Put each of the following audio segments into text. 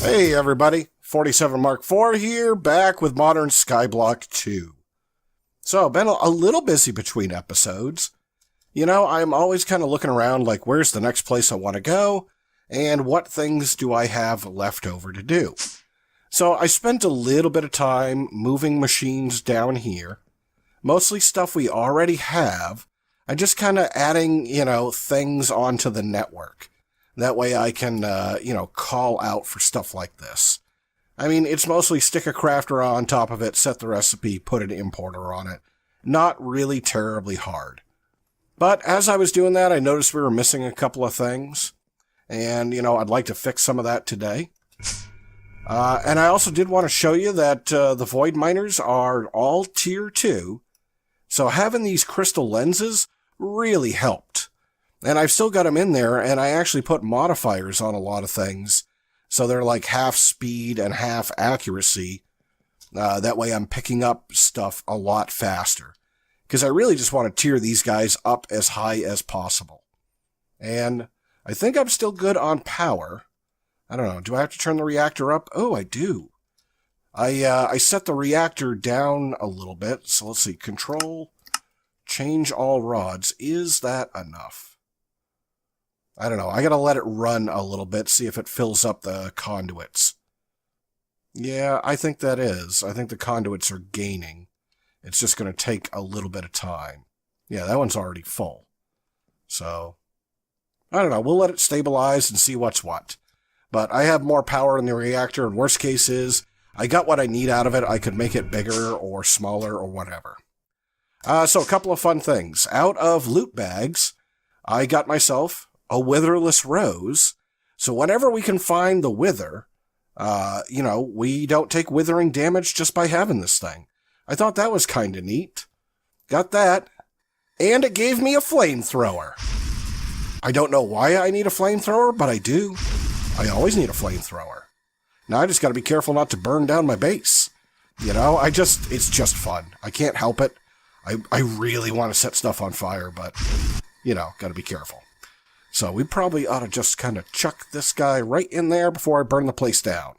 Hey everybody, 47 Mark IV here, back with Modern Skyblock 2. So, I've been a little busy between episodes. You know, I'm always kind of looking around like, where's the next place I want to go, and what things do I have left over to do. So, I spent a little bit of time moving machines down here, mostly stuff we already have, and just kind of adding, things onto the network. That way I can, call out for stuff like this. I mean, it's mostly stick a crafter on top of it, set the recipe, put an importer on it. Not really terribly hard. But as I was doing that, I noticed we were missing a couple of things. And, I'd like to fix some of that today. And I also did want to show you that the Void Miners are all Tier 2. So having these crystal lenses really helped. And I've still got them in there, and I actually put modifiers on a lot of things. So they're like half speed and half accuracy. That way I'm picking up stuff a lot faster. Because I really just want to tier these guys up as high as possible. And I think I'm still good on power. I don't know, do I have to turn the reactor up? Oh, I do. I set the reactor down a little bit. So let's see, control, change all rods. Is that enough? I don't know. I gotta let it run a little bit, see if it fills up the conduits. Yeah, I think that is. I think the conduits are gaining. It's just gonna take a little bit of time. Yeah, that one's already full. So, I don't know. We'll let it stabilize and see what's what. But I have more power in the reactor, and worst case is, I got what I need out of it. I could make it bigger or smaller or whatever. So a couple of fun things. Out of loot bags, I got myself a witherless rose, so whenever we can find the wither, we don't take withering damage just by having this thing. I thought that was kind of neat. Got that. And it gave me a flamethrower. I don't know why I need a flamethrower, but I do. I always need a flamethrower. Now I just gotta be careful not to burn down my base. It's just fun. I can't help it. I really want to set stuff on fire, but, gotta be careful. So we probably ought to just kind of chuck this guy right in there before I burn the place down.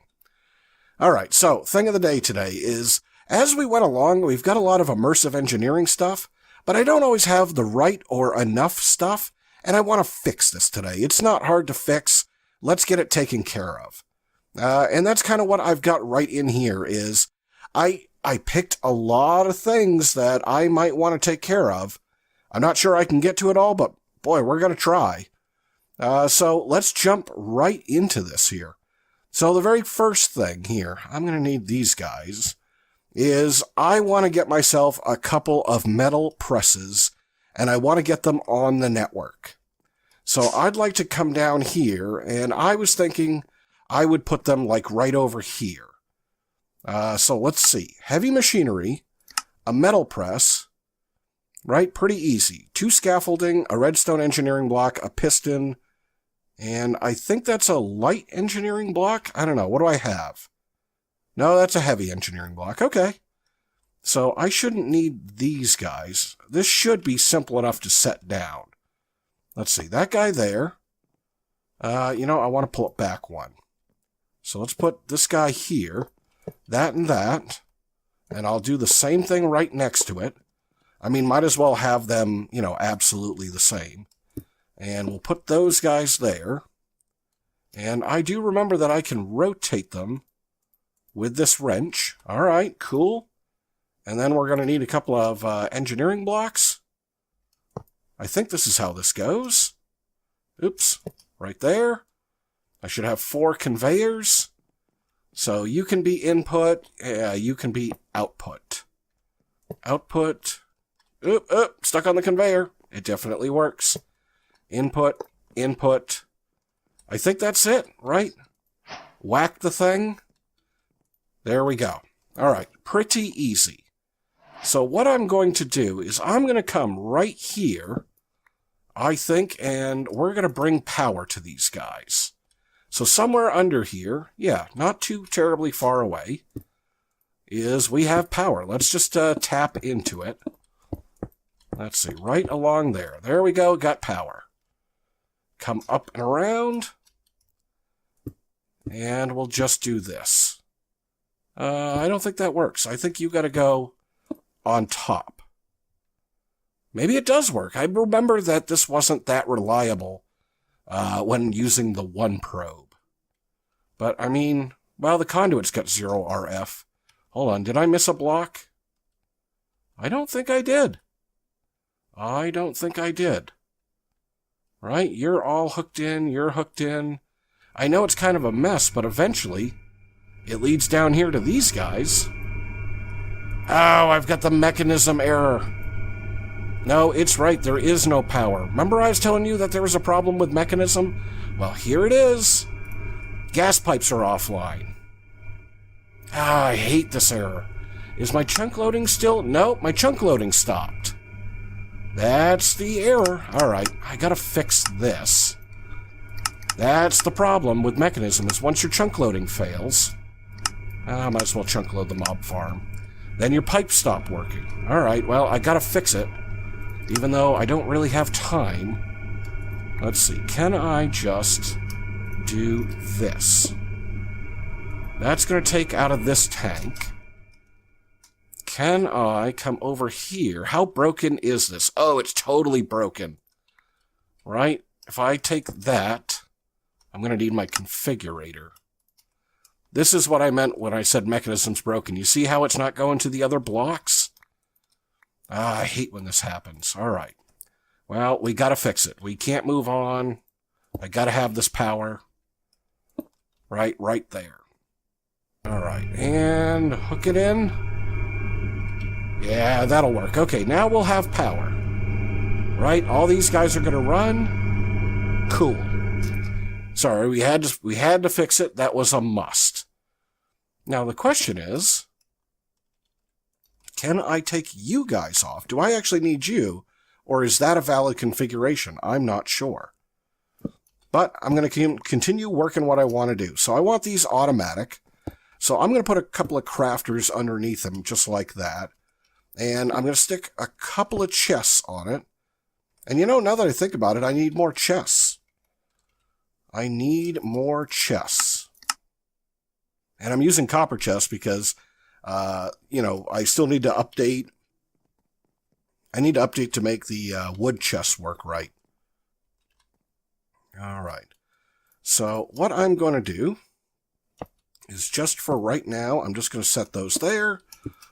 Alright, so thing of the day today is, as we went along, we've got a lot of immersive engineering stuff, but I don't always have the right or enough stuff, and I want to fix this today. It's not hard to fix. Let's get it taken care of. And that's kind of what I've got right in here is, I picked a lot of things that I might want to take care of. I'm not sure I can get to it all, but boy, we're going to try. So let's jump right into this here. So the very first thing here, I'm going to need these guys, is I want to get myself a couple of metal presses, and I want to get them on the network. So I'd like to come down here, and I was thinking I would put them like right over here. So let's see. Heavy machinery, a metal press, right? Pretty easy. 2 scaffolding, a redstone engineering block, a piston, and I think that's a light engineering block? I don't know. What do I have? No, that's a heavy engineering block. Okay. So I shouldn't need these guys. This should be simple enough to set down. Let's see. That guy there. I want to pull it back one. So let's put this guy here. That and that. And I'll do the same thing right next to it. I mean, might as well have them, absolutely the same. And we'll put those guys there. And I do remember that I can rotate them with this wrench. All right, cool. And then we're going to need a couple of engineering blocks. I think this is how this goes. Oops, right there. I should have 4 conveyors. So you can be input, you can be output. Output. Oop, stuck on the conveyor. It definitely works. Input, input. I think that's it, right? Whack the thing. There we go. All right, pretty easy. So what I'm going to do is I'm going to come right here, I think, and we're going to bring power to these guys. So somewhere under here, yeah, not too terribly far away, is we have power. Let's just tap into it. Let's see, right along there. There we go, got power. Come up and around. And we'll just do this. I don't think that works. I think you got to go on top. Maybe it does work. I remember that this wasn't that reliable when using the one probe. But, I mean, well, the conduit's got 0 RF. Hold on, did I miss a block? I don't think I did. I don't think I did. Right? You're all hooked in, you're hooked in. I know it's kind of a mess, but eventually it leads down here to these guys. Oh, I've got the mechanism error. No, it's right, there is no power. Remember I was telling you that there was a problem with mechanism? Well, here it is. Gas pipes are offline. Ah, I hate this error. Is my chunk loading still? No, my chunk loading stopped. That's the error. Alright, I gotta fix this. That's the problem with mechanism, is once your chunk loading fails, I might as well chunk load the mob farm, then your pipes stop working. Alright, well, I gotta fix it, even though I don't really have time. Let's see, can I just do this? That's gonna take out of this tank. Can I come over here? How broken is this? Oh, it's totally broken. Right? If I take that, I'm going to need my configurator. This is what I meant when I said mechanism's broken. You see how it's not going to the other blocks? Ah, I hate when this happens. All right. Well, we got to fix it. We can't move on. I got to have this power. Right there. All right. And hook it in. Yeah, that'll work. Okay, now we'll have power. Right? All these guys are going to run. Cool. Sorry, we had to fix it. That was a must. Now the question is, can I take you guys off? Do I actually need you? Or is that a valid configuration? I'm not sure. But I'm going to continue working what I want to do. So I want these automatic. So I'm going to put a couple of crafters underneath them, just like that. And I'm going to stick a couple of chests on it. And you know, now that I think about it, I need more chests. I need more chests. And I'm using copper chests because, you know, I still need to update. I need to update to make the wood chests work right. All right. So what I'm going to do is just for right now, I'm just going to set those there.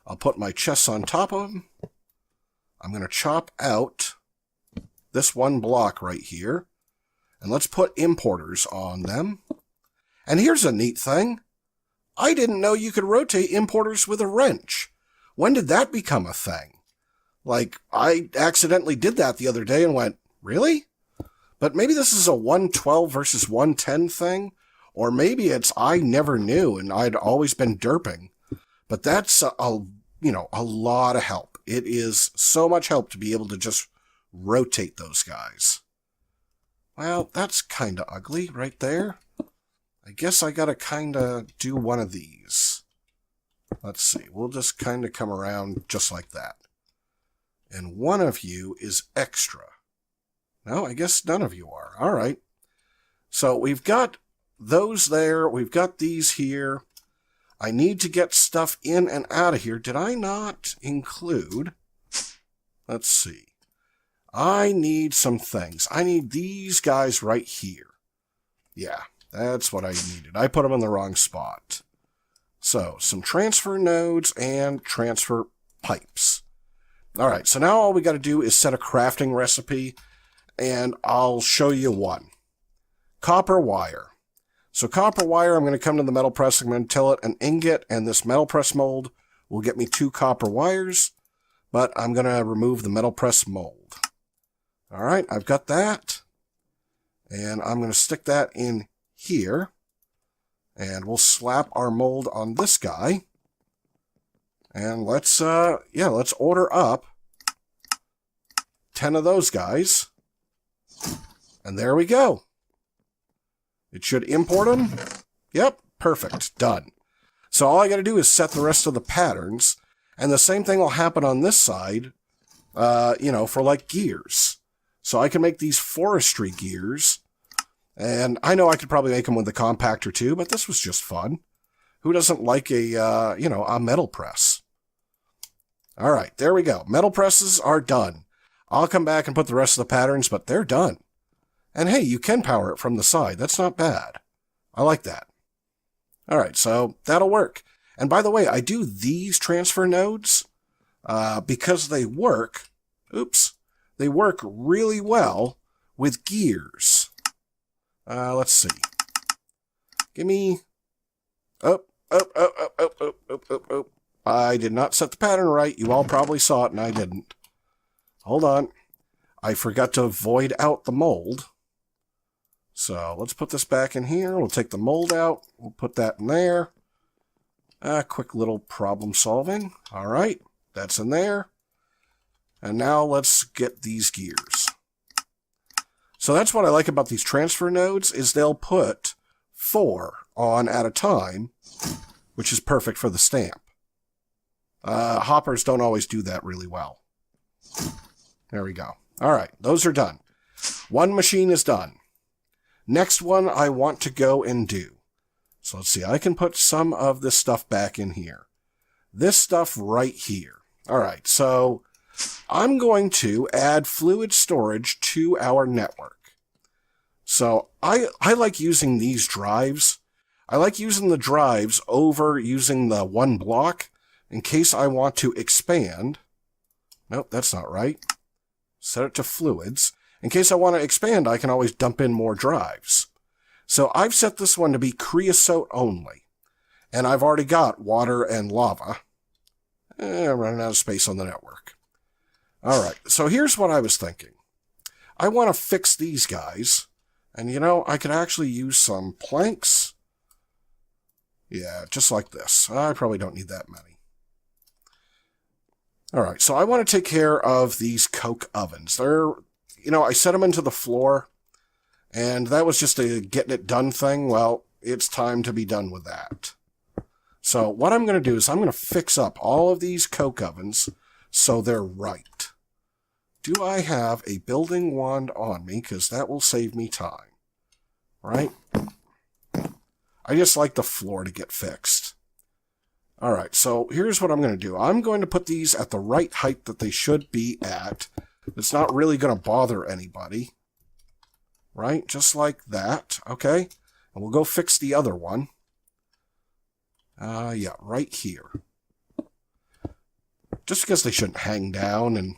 I'll put my chests on top of them. I'm going to chop out this one block right here. And let's put importers on them. And here's a neat thing. I didn't know you could rotate importers with a wrench. When did that become a thing? Like, I accidentally did that the other day and went, really? But maybe this is a 112 versus 110 thing. Or maybe it's I never knew and I'd always been derping. But that's a lot of help. It is so much help to be able to just rotate those guys. Well, that's kind of ugly right there. I guess I gotta kind of do one of these. Let's see. We'll just kind of come around just like that. And one of you is extra. No, I guess none of you are. All right. So we've got those there. We've got these here. I need to get stuff in and out of here. Did I not include? Let's see. I need some things. I need these guys right here. Yeah, that's what I needed. I put them in the wrong spot. So, some transfer nodes and transfer pipes. All right, so now all we got to do is set a crafting recipe, and I'll show you one. Copper wire. So copper wire, I'm going to come to the metal press, I'm going to tell it an ingot, and this metal press mold will get me 2 copper wires, but I'm going to remove the metal press mold. All right, I've got that, and I'm going to stick that in here, and we'll slap our mold on this guy, and let's order up 10 of those guys, and there we go. It should import them. Yep, perfect, done. So all I got to do is set the rest of the patterns, and the same thing will happen on this side, for like gears. So I can make these forestry gears, And I know I could probably make them with the compactor too, but this was just fun. Who doesn't like a metal press? All right, there we go. Metal presses are done. I'll come back and put the rest of the patterns, but they're done. And hey, you can power it from the side. That's not bad. I like that. All right, so that'll work. And by the way, I do these transfer nodes because they work, they work really well with gears. Let's see. Give me, oh. I did not set the pattern right. You all probably saw it and I didn't. Hold on. I forgot to void out the mold. So let's put this back in here. We'll take the mold out. We'll put that in there. Quick little problem solving. All right, that's in there. And now let's get these gears. So that's what I like about these transfer nodes is they'll put 4 on at a time, which is perfect for the stamp. Hoppers don't always do that really well. There we go. All right, those are done. One machine is done. Next one I want to go and do. So let's see, I can put some of this stuff back in here. This stuff right here. All right, so I'm going to add fluid storage to our network. So I like using these drives. I like using the drives over using the one block in case I want to expand. Nope, that's not right. Set it to fluids. In case I want to expand, I can always dump in more drives. So I've set this one to be creosote only. And I've already got water and lava. I'm running out of space on the network. All right, so here's what I was thinking. I want to fix these guys. And I could actually use some planks. Yeah, just like this. I probably don't need that many. All right, so I want to take care of these coke ovens. They're, I set them into the floor, and that was just a getting it done thing. Well, it's time to be done with that. So what I'm going to do is I'm going to fix up all of these coke ovens so they're right. Do I have a building wand on me? Because that will save me time. Right? I just like the floor to get fixed. All right, so here's what I'm going to do. I'm going to put these at the right height that they should be at. It's not really going to bother anybody. Right? Just like that. Okay? And we'll go fix the other one. Yeah, right here. Just because they shouldn't hang down. And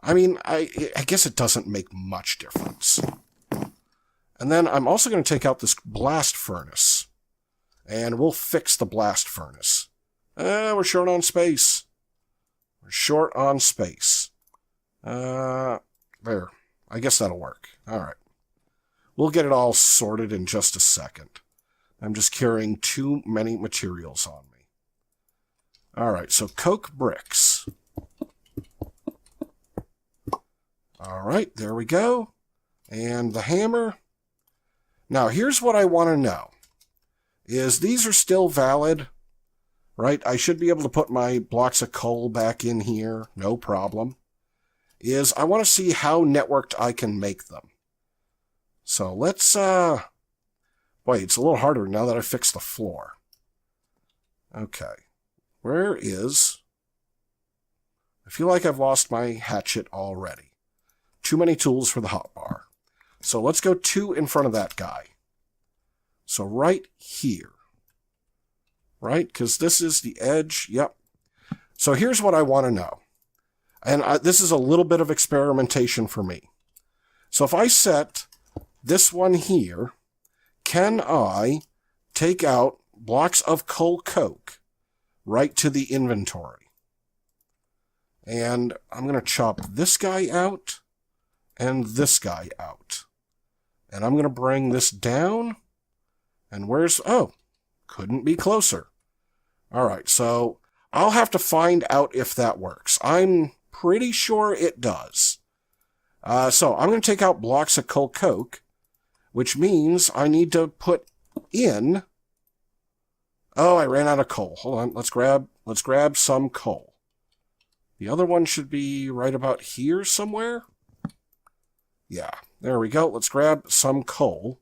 I guess it doesn't make much difference. And then I'm also going to take out this blast furnace. And we'll fix the blast furnace. We're short on space. We're short on space. There. I guess that'll work. All right. We'll get it all sorted in just a second. I'm just carrying too many materials on me. All right, so coke bricks. All right, there we go. And the hammer. Now, here's what I want to know. Is these are still valid? Right? I should be able to put my blocks of coal back in here. No problem. I want to see how networked I can make them. So let's, boy, it's a little harder now that I fixed the floor. Okay. I feel like I've lost my hatchet already. Too many tools for the hotbar. So let's go 2 in front of that guy. So right here. Right? Because this is the edge. Yep. So here's what I want to know. And this is a little bit of experimentation for me. So if I set this one here, can I take out blocks of coal coke right to the inventory? And I'm going to chop this guy out and this guy out. And I'm going to bring this down. And couldn't be closer. All right, so I'll have to find out if that works. I'm pretty sure it does. So I'm going to take out blocks of coal coke, which means I need to put in... Oh, I ran out of coal. Hold on, let's grab some coal. The other one should be right about here somewhere. Yeah, there we go. Let's grab some coal.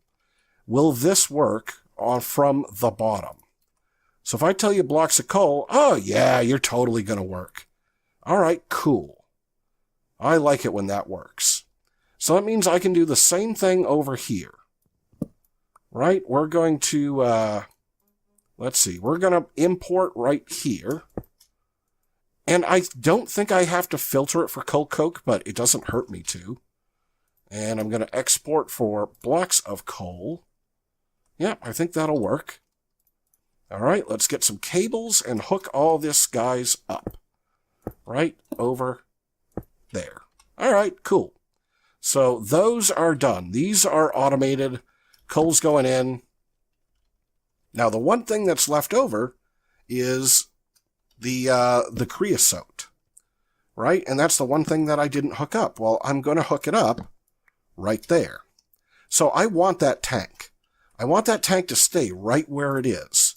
will this work from the bottom? So if I tell you blocks of coal, oh yeah, you're totally going to work. All right, cool. I like it when that works. So that means I can do the same thing over here. Right? We're going to, let's see, we're going to import right here. And I don't think I have to filter it for coal coke, but it doesn't hurt me to. And I'm going to export for blocks of coal. Yeah, I think that'll work. All right, let's get some cables and hook all this guys up. Right over there. All right, cool. So those are done. These are automated. Coal's going in. Now, the one thing that's left over is the creosote, right? And that's the one thing that I didn't hook up. Well, I'm going to hook it up right there. So I want that tank. I want that tank to stay right where it is.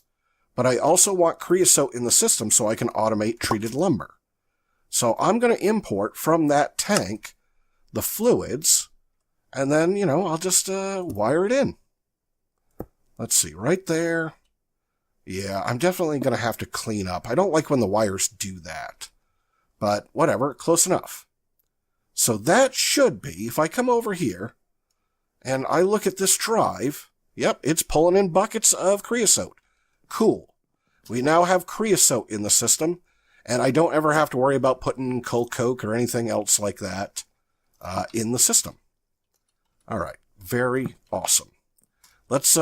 But I also want creosote in the system so I can automate treated lumber. So I'm going to import from that tank the fluids, and then, I'll just wire it in. Let's see, right there. Yeah, I'm definitely going to have to clean up. I don't like when the wires do that. But whatever, close enough. So that should be, if I come over here and I look at this drive, yep, it's pulling in buckets of creosote. Cool. We now have creosote in the system, and I don't ever have to worry about putting coal coke or anything else like that in the system. All right, very awesome. Let's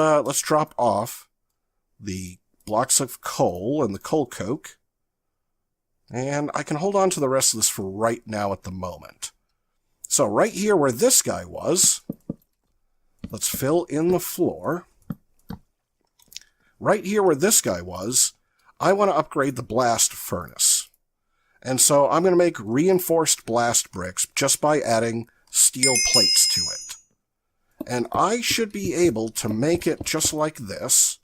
drop off the blocks of coal and the coal coke. And I can hold on to the rest of this for right now at the moment. So right here where this guy was, let's fill in the floor. Right here where this guy was, I want to upgrade the blast furnace. And so I'm going to make reinforced blast bricks just by adding steel plates to it. And I should be able to make it just like this.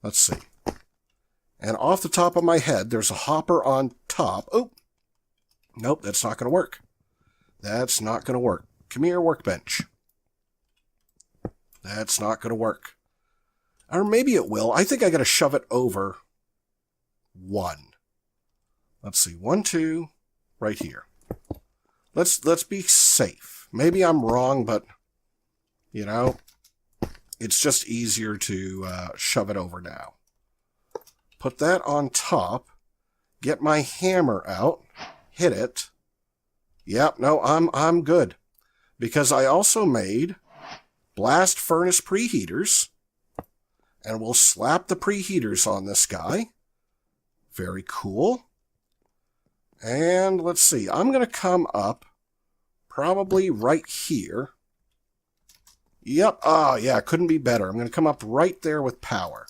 Let's see. And off the top of my head, there's a hopper on top. Oh, nope, that's not going to work. That's not going to work. Come here, workbench. That's not going to work. Or maybe it will. I think I got to shove it over 1. Let's see. 1, 2, right here. Let's be safe. Maybe I'm wrong, but, it's just easier to shove it over now. Put that on top. Get my hammer out. Hit it. Yep, no, I'm good. Because I also made blast furnace preheaters. And we'll slap the preheaters on this guy. Very cool. And let's see. I'm going to come up probably right here. Yep. Oh, yeah, couldn't be better. I'm going to come up right there with power.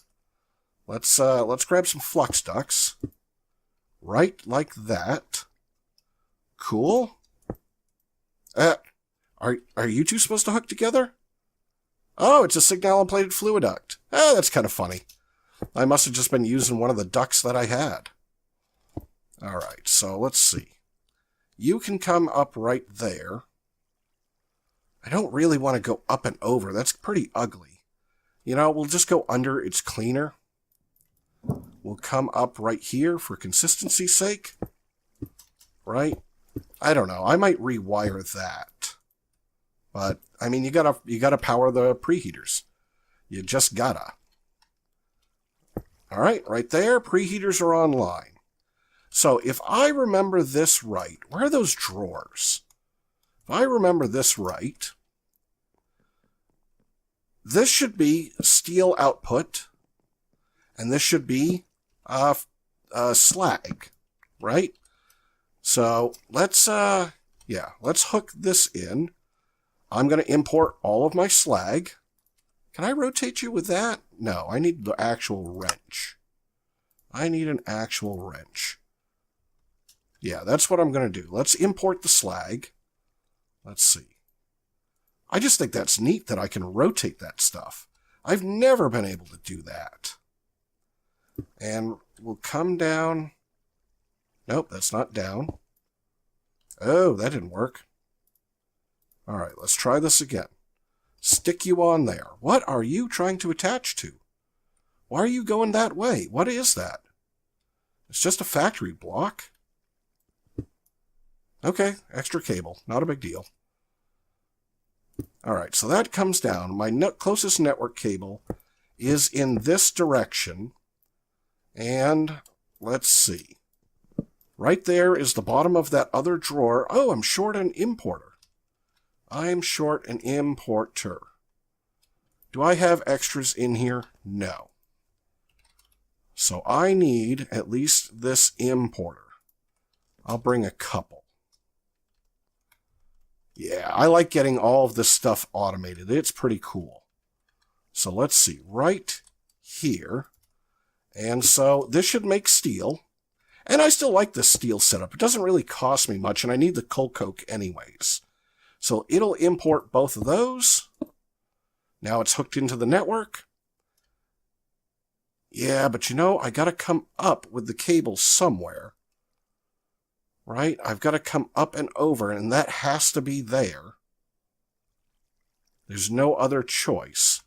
Let's grab some flux ducts. Right like that. Cool. Are you two supposed to hook together? Oh, it's a signal-plated fluid duct. Oh, that's kind of funny. I must have just been using one of the ducts that I had. All right, so let's see. You can come up right there. I don't really want to go up and over. That's pretty ugly. We'll just go under. It's cleaner. We'll come up right here for consistency's sake. Right? I don't know. I might rewire that. But, I mean, you gotta power the preheaters. You just gotta. All right, right there. Preheaters are online. So if I remember this right, where are those drawers? If I remember this right, this should be steel output, and this should be slag, right? So let's hook this in. I'm going to import all of my slag. Can I rotate you with that? No, I need the actual wrench. I need an actual wrench. Yeah, that's what I'm going to do. Let's import the slag. Let's see. I just think that's neat that I can rotate that stuff. I've never been able to do that. And we'll come down. Nope, that's not down. Oh, that didn't work. All right, let's try this again. Stick you on there. What are you trying to attach to? Why are you going that way? What is that? It's just a factory block. Okay, extra cable. Not a big deal. Alright, so that comes down. My closest network cable is in this direction. And let's see. Right there is the bottom of that other drawer. Oh, I'm short an importer. I'm short an importer. Do I have extras in here? No. So I need at least this importer. I'll bring a couple. Yeah, I like getting all of this stuff automated. It's pretty cool. So let's see, right here. And so this should make steel. And I still like this steel setup. It doesn't really cost me much, and I need the coal coke anyways. So it'll import both of those. Now it's hooked into the network. Yeah, but you know, I gotta come up with the cable somewhere. Right? I've got to come up and over, and that has to be there. There's no other choice.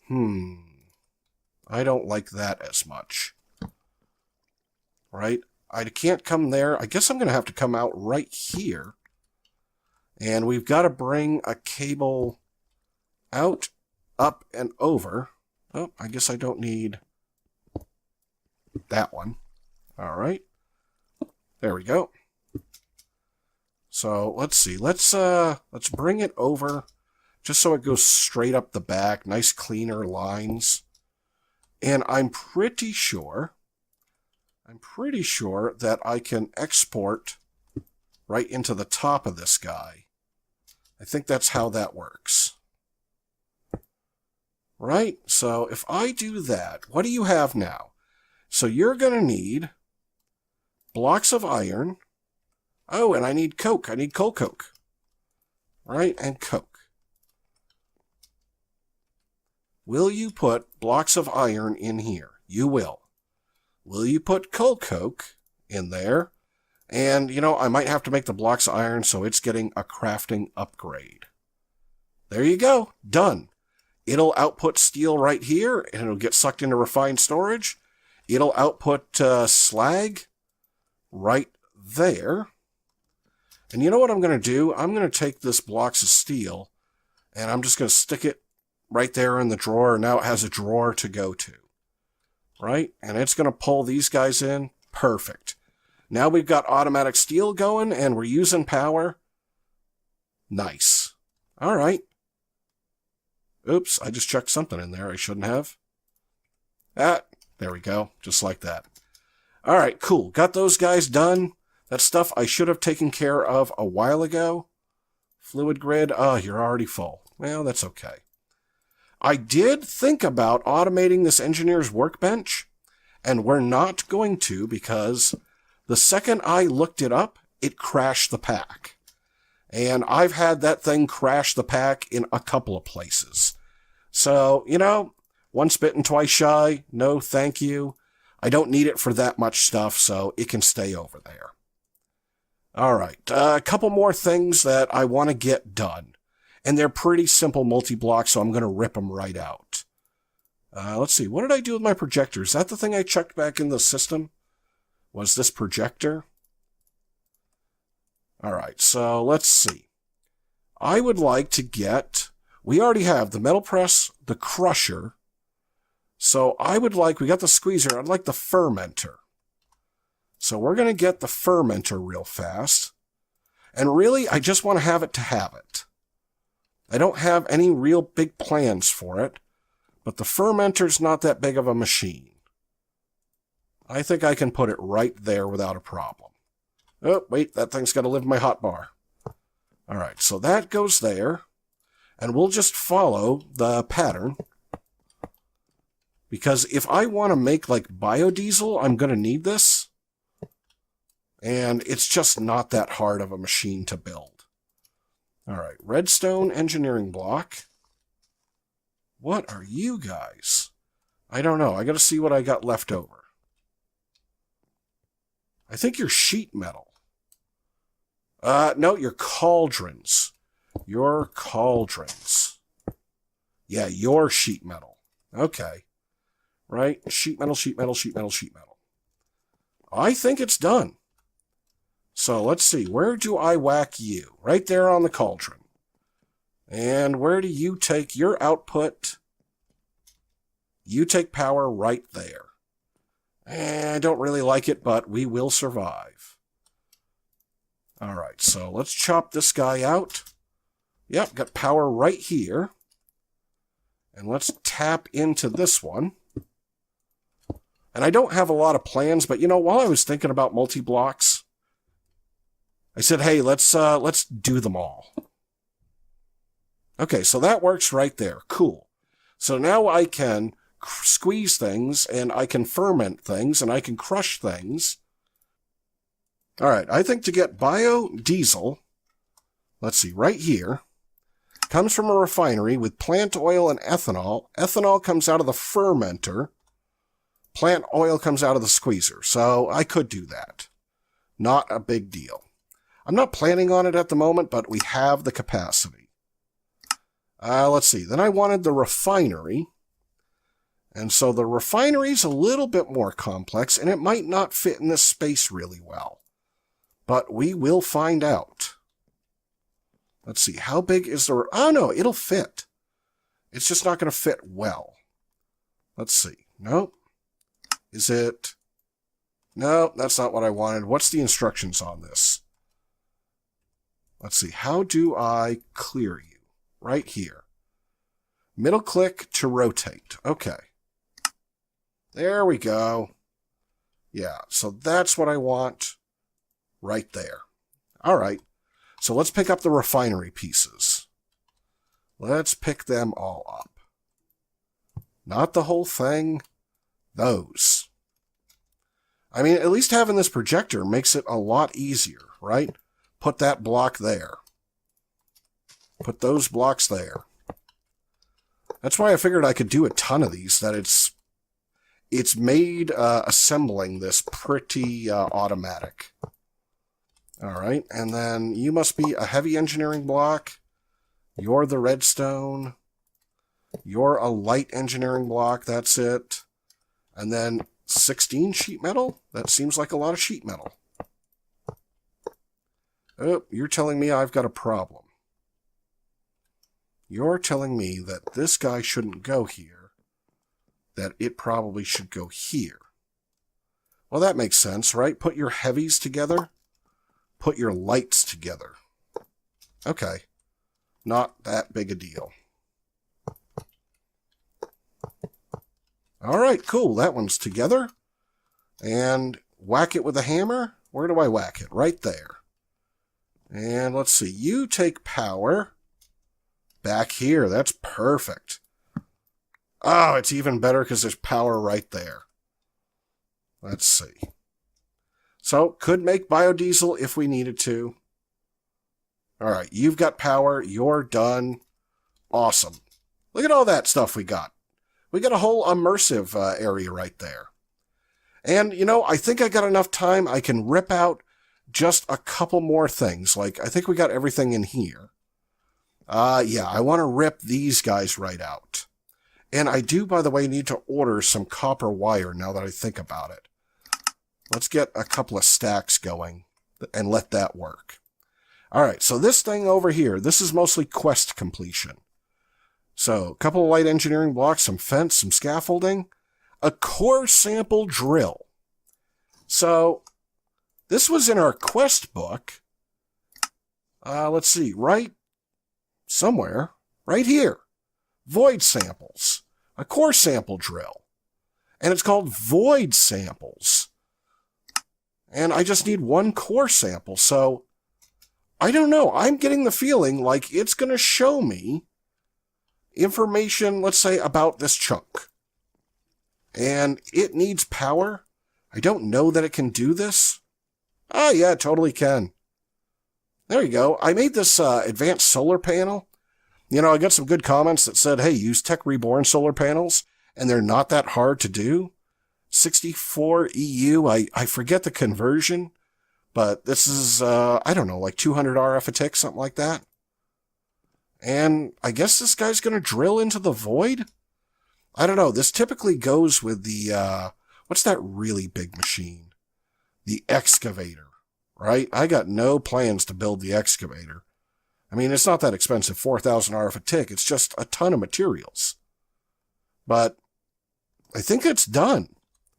I don't like that as much. Right? I can't come there. I guess I'm going to have to come out right here. And we've got to bring a cable out, up, and over. Oh, I guess I don't need that one. All right. There we go. So let's see. Let's bring it over just so it goes straight up the back. Nice cleaner lines. And I'm pretty sure that I can export right into the top of this guy. I think that's how that works. Right? So if I do that, what do you have now? So you're going to need blocks of iron. Oh, and I need coke. I need coal coke. Right? And coke. Will you put blocks of iron in here? You will. Will you put coal coke in there? And, you know, I might have to make the blocks of iron so it's getting a crafting upgrade. There you go. Done. It'll output steel right here, and it'll get sucked into refined storage. It'll output slag right there. And you know what I'm going to do? I'm going to take this blocks of steel, and I'm just going to stick it right there in the drawer. Now it has a drawer to go to. Right? And it's going to pull these guys in. Perfect. Now we've got automatic steel going, and we're using power. Nice. All right. Oops, I just chucked something in there I shouldn't have. There we go. Just like that. All right, cool. Got those guys done. That stuff I should have taken care of a while ago. Fluid grid. Oh, you're already full. Well, that's okay. I did think about automating this engineer's workbench, and we're not going to because the second I looked it up, it crashed the pack. And I've had that thing crash the pack in a couple of places. So, you know, once bitten, twice shy. No, thank you. I don't need it for that much stuff, so it can stay over there. All right, a couple more things that I want to get done. And they're pretty simple multi-blocks, so I'm going to rip them right out. Let's see, what did I do with my projector? Is that the thing I checked back in the system? Was this projector? All right, so let's see. I would like to get... We already have the metal press, the crusher. So I would like... We got the squeezer. I'd like the fermenter. So we're going to get the fermenter real fast. And really, I just want to have it. I don't have any real big plans for it. But the fermenter's not that big of a machine. I think I can put it right there without a problem. Oh, wait, that thing's got to live in my hotbar. All right, so that goes there. And we'll just follow the pattern. Because if I want to make like biodiesel, I'm going to need this. And it's just not that hard of a machine to build. All right, redstone engineering block. What are you guys? I don't know. I got to see what I got left over. I think you're sheet metal. No, you're cauldrons. You're cauldrons. Yeah, your sheet metal. Okay. Right? Sheet metal, sheet metal, sheet metal, sheet metal. I think it's done. So let's see. Where do I whack you? Right there on the cauldron. And where do you take your output? You take power right there. I don't really like it, but we will survive. All right, so let's chop this guy out. Yep, got power right here. And let's tap into this one. And I don't have a lot of plans, but while I was thinking about multi-blocks, I said, hey, let's do them all. Okay, so that works right there. Cool. So now I can squeeze things, and I can ferment things, and I can crush things. All right, I think to get biodiesel, let's see, right here, comes from a refinery with plant oil and ethanol. Ethanol comes out of the fermenter. Plant oil comes out of the squeezer. So I could do that. Not a big deal. I'm not planning on it at the moment, but we have the capacity. Let's see. Then I wanted the refinery. And so the refinery's a little bit more complex, and it might not fit in this space really well. But we will find out. Let's see. How big is the... Oh, no, it'll fit. It's just not going to fit well. Let's see. Nope. Is it... No, that's not what I wanted. What's the instructions on this? Let's see. How do I clear you? Right here. Middle click to rotate. Okay. There we go. Yeah, so that's what I want right there. All right. So let's pick up the refinery pieces. Let's pick them all up. Not the whole thing. Those. I mean, at least having this projector makes it a lot easier, right? Put that block there. Put those blocks there. That's why I figured I could do a ton of these, that it's made assembling this pretty automatic. All right, and then you must be a heavy engineering block. You're the redstone. You're a light engineering block, that's it. And then 16 sheet metal? That seems like a lot of sheet metal. Oh, you're telling me I've got a problem. You're telling me that this guy shouldn't go here, that it probably should go here. Well, that makes sense, right? Put your heavies together, put your lights together. Okay, not that big a deal. All right, cool, that one's together. And whack it with a hammer. Where do I whack it? Right there. And let's see, you take power back here. That's perfect. Oh, it's even better because there's power right there. Let's see. So, could make biodiesel if we needed to. All right, you've got power. You're done. Awesome. Look at all that stuff we got. We got a whole immersive area right there. And, I think I got enough time. I can rip out just a couple more things. Like, I think we got everything in here. Yeah, I want to rip these guys right out. And I do, by the way, need to order some copper wire now that I think about it. Let's get a couple of stacks going and let that work. All right, so this thing over here, this is mostly quest completion. So, a couple of light engineering blocks, some fence, some scaffolding, a core sample drill. So, this was in our quest book. Let's see, right somewhere, right here. Void samples, a core sample drill. And it's called void samples. And I just need one core sample, so I don't know. I'm getting the feeling like it's going to show me information, let's say, about this chunk. And it needs power. I don't know that it can do this. Ah, yeah, it totally can. There you go. I made this advanced solar panel. I got some good comments that said, hey, use Tech Reborn solar panels, and they're not that hard to do. 64 EU, I forget the conversion, but this is, I don't know, like 200 RF a tick, something like that. And I guess this guy's going to drill into the void? I don't know. This typically goes with the, what's that really big machine? The excavator, right? I got no plans to build the excavator. I mean, it's not that expensive, 4,000 RF a tick. It's just a ton of materials. But I think it's done.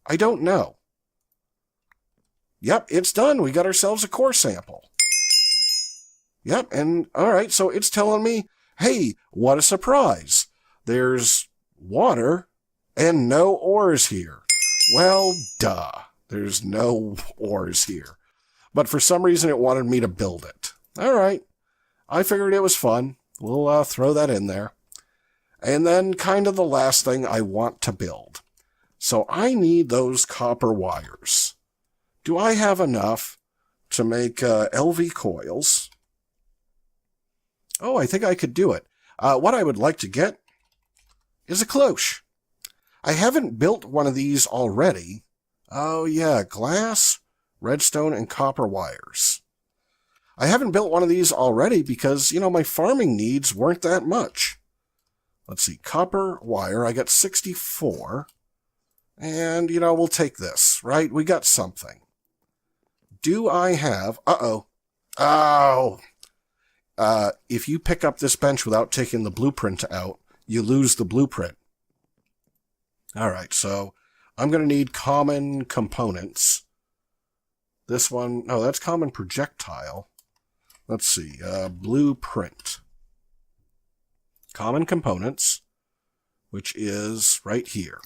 I don't know. Yep, it's done. We got ourselves a core sample. Yep, and all right, so it's telling me, hey, what a surprise. There's water and no ores here. Well, duh. There's no ores here. But for some reason, it wanted me to build it. All right. I figured it was fun. We'll throw that in there. And then kind of the last thing I want to build. So I need those copper wires. Do I have enough to make LV coils? Oh, I think I could do it. What I would like to get is a cloche. I haven't built one of these already. Oh yeah, glass, redstone, and copper wires. I haven't built one of these already because, my farming needs weren't that much. Let's see, copper wire, I got 64. And, we'll take this, right? We got something. Do I have... Uh-oh. Oh! If you pick up this bench without taking the blueprint out, you lose the blueprint. Alright, so I'm going to need common components. This one... Oh, that's common projectile. Let's see, blueprint. Common components, which is right here.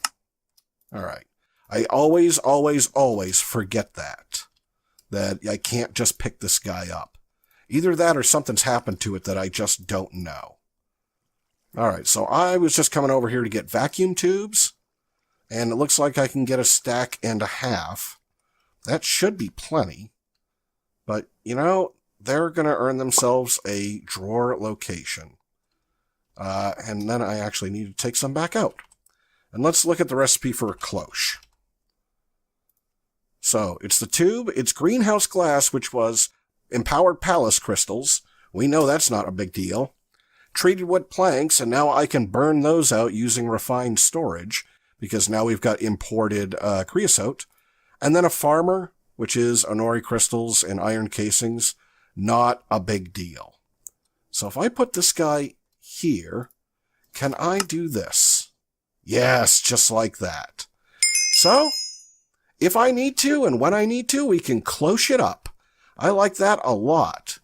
All right. I always forget that I can't just pick this guy up. Either that or something's happened to it that I just don't know. All right, so I was just coming over here to get vacuum tubes, and it looks like I can get a stack and a half. That should be plenty. But, they're going to earn themselves a drawer location. And then I actually need to take some back out. And let's look at the recipe for a cloche. So, it's the tube, it's greenhouse glass, which was empowered palace crystals. We know that's not a big deal. Treated wood planks, and now I can burn those out using refined storage, because now we've got imported creosote. And then a farmer, which is onori crystals and iron casings. Not a big deal. So if I put this guy here, can I do this? Yes, just like that. So, if I need to and when I need to, we can cloche it up. I like that a lot.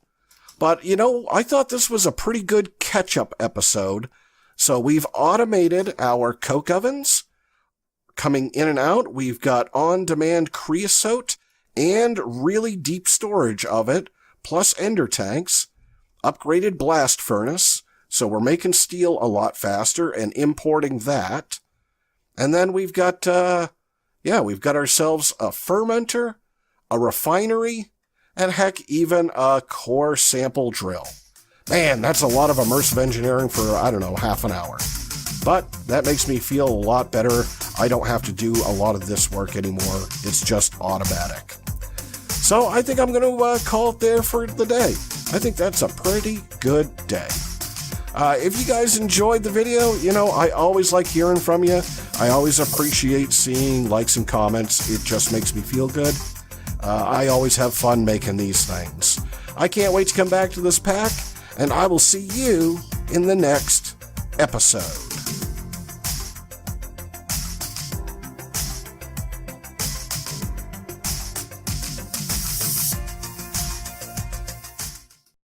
But, I thought this was a pretty good catch-up episode. So we've automated our coke ovens. Coming in and out, we've got on-demand creosote and really deep storage of it. Plus ender tanks, upgraded blast furnace, so we're making steel a lot faster and importing that. And then we've got, we've got ourselves a fermenter, a refinery, and heck, even a core sample drill. Man, that's a lot of immersive engineering for, half an hour. But that makes me feel a lot better. I don't have to do a lot of this work anymore. It's just automatic. So I think I'm going to call it there for the day. I think that's a pretty good day. If you guys enjoyed the video, I always like hearing from you. I always appreciate seeing likes and comments. It just makes me feel good. I always have fun making these things. I can't wait to come back to this pack, and I will see you in the next episode.